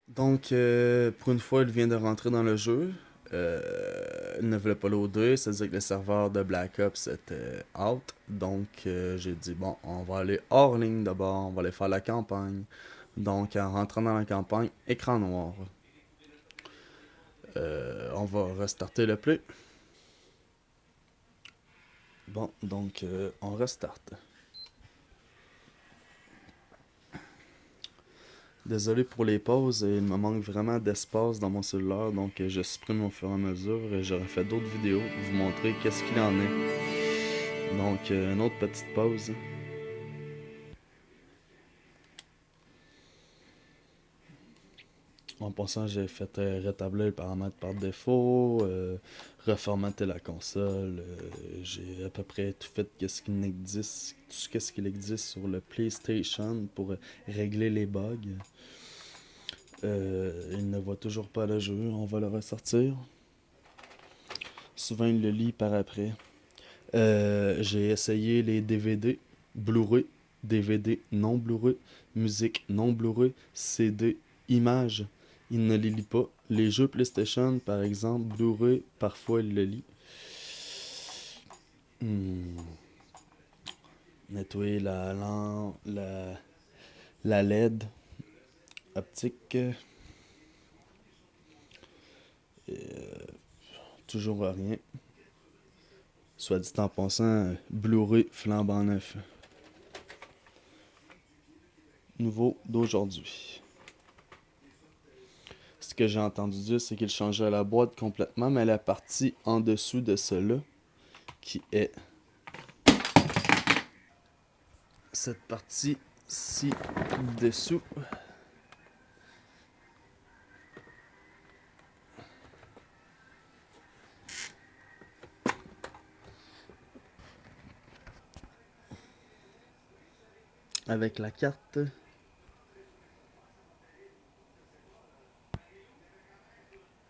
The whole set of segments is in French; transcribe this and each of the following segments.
Donc, pour une fois, il vient de rentrer dans le jeu. Il ne voulait pas loader, c'est-à-dire que le serveur de Black Ops était out. Donc, j'ai dit, bon, on va aller hors ligne d'abord, on va aller faire la campagne. Donc, en rentrant dans la campagne, écran noir. On va restarter le play. Bon, donc, on restart. Désolé pour les pauses, il me manque vraiment d'espace dans mon cellulaire, donc je supprime au fur et à mesure et j'aurai fait d'autres vidéos pour vous montrer qu'est-ce qu'il en est. Donc, une autre petite pause. En passant, j'ai fait rétablir le paramètre par défaut, reformater la console. J'ai à peu près tout fait tout ce qu'il existe sur le PlayStation pour régler les bugs. Il ne voit toujours pas le jeu, on va le ressortir. Souvent, il le lit par après. J'ai essayé les DVD, Blu-ray, DVD non Blu-ray, musique non Blu-ray, CD, images. Il ne les lit pas. Les jeux PlayStation, par exemple, Blu-ray, parfois il le lit. Hmm. Nettoyer la LED optique. Toujours rien. Soit dit en passant, Blu-ray flambant neuf. Nouveau d'aujourd'hui. Ce que j'ai entendu dire, c'est qu'il changeait la boîte complètement, mais la partie en dessous de cela, qui est cette partie ci-dessous, avec la carte,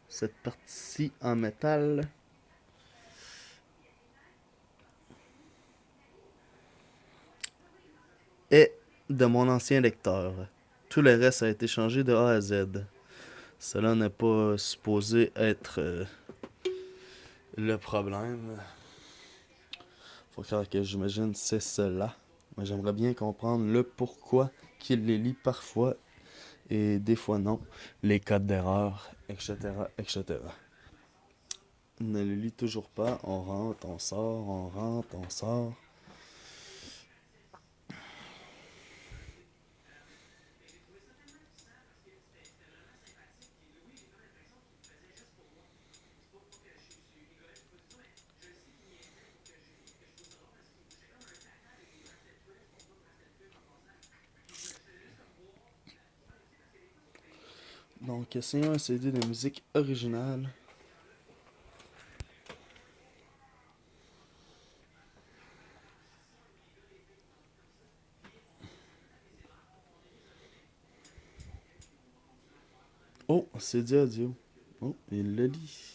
cette partie en métal est de mon ancien lecteur. Tout le reste a été changé de A à Z. Cela n'est pas supposé être le problème. Faut croire que j'imagine c'est cela. Mais j'aimerais bien comprendre le pourquoi qu'il les lit parfois et des fois non. Les codes d'erreur, etc., etc. On ne les lit toujours pas. On rentre, on sort, on rentre, on sort. Donc, essayons un CD de musique originale. Oh, CD audio. Oh, il le lit.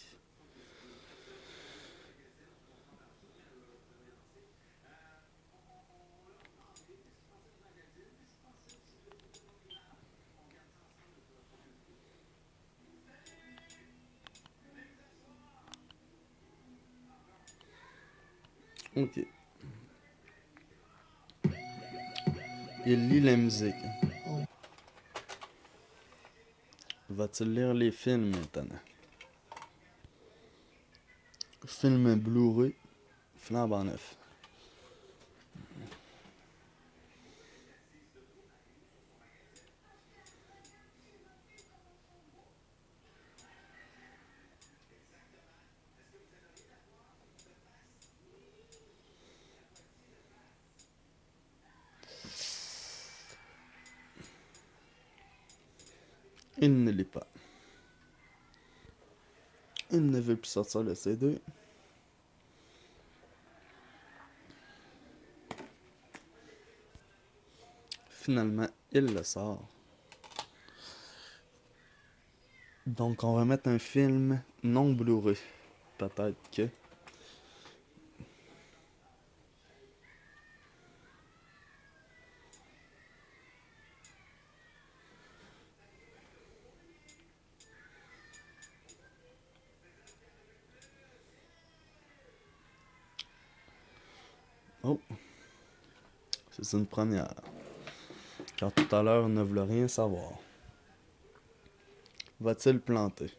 Ok. Il lit la musique. Va-t-il lire les films maintenant? Film Blu-ray, flambant neuf. Il ne lit pas. Il ne veut plus sortir le CD. Finalement, il le sort. Donc, on va mettre un film non Blu-ray. Peut-être que. Oh, c'est une première. Car tout à l'heure, on ne voulait rien savoir. Va-t-il planter?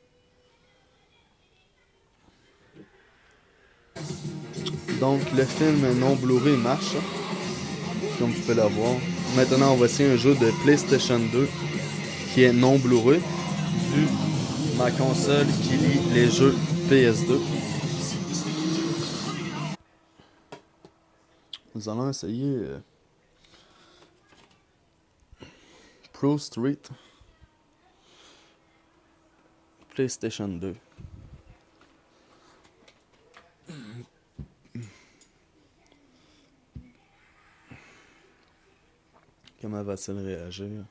Donc, le film non Blu-ray marche, comme vous pouvez le voir. Maintenant, voici un jeu de PlayStation 2 qui est non Blu-ray, vu ma console qui lit les jeux PS2. Nous allons essayer Pro Street PlayStation 2. Comment va-t-il réagir?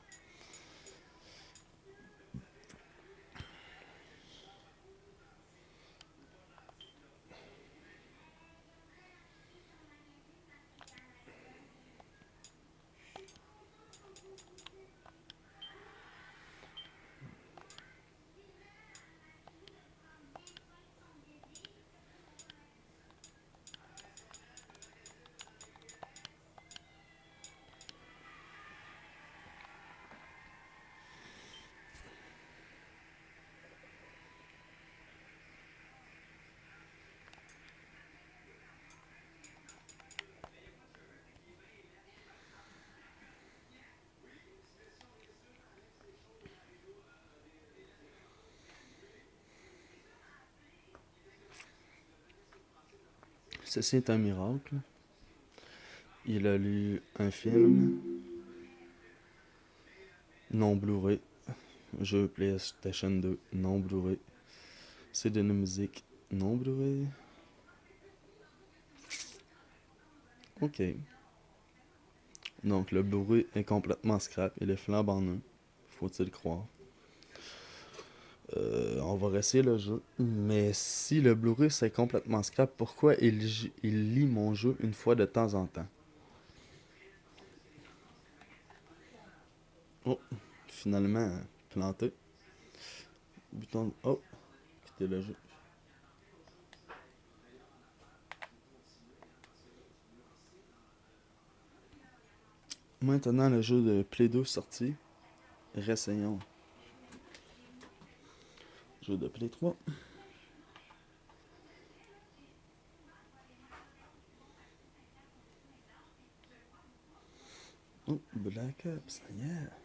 Ceci est un miracle. Il a lu un film non Blu-ray, jeu PlayStation 2 non Blu-ray, CD de musique non Blu-ray. Ok. Donc le Blu-ray est complètement scrap, il est flambant neuf, faut-il croire. On va réessayer le jeu. Mais si le Blu-ray c'est complètement scrap, pourquoi il lit mon jeu une fois de temps en temps? Oh, finalement, planté. Bouton. Oh, quitter le jeu. Maintenant, le jeu de Play 2 sorti. Réessayons. Jeu de Play 3. Oh, Black Ops, yeah.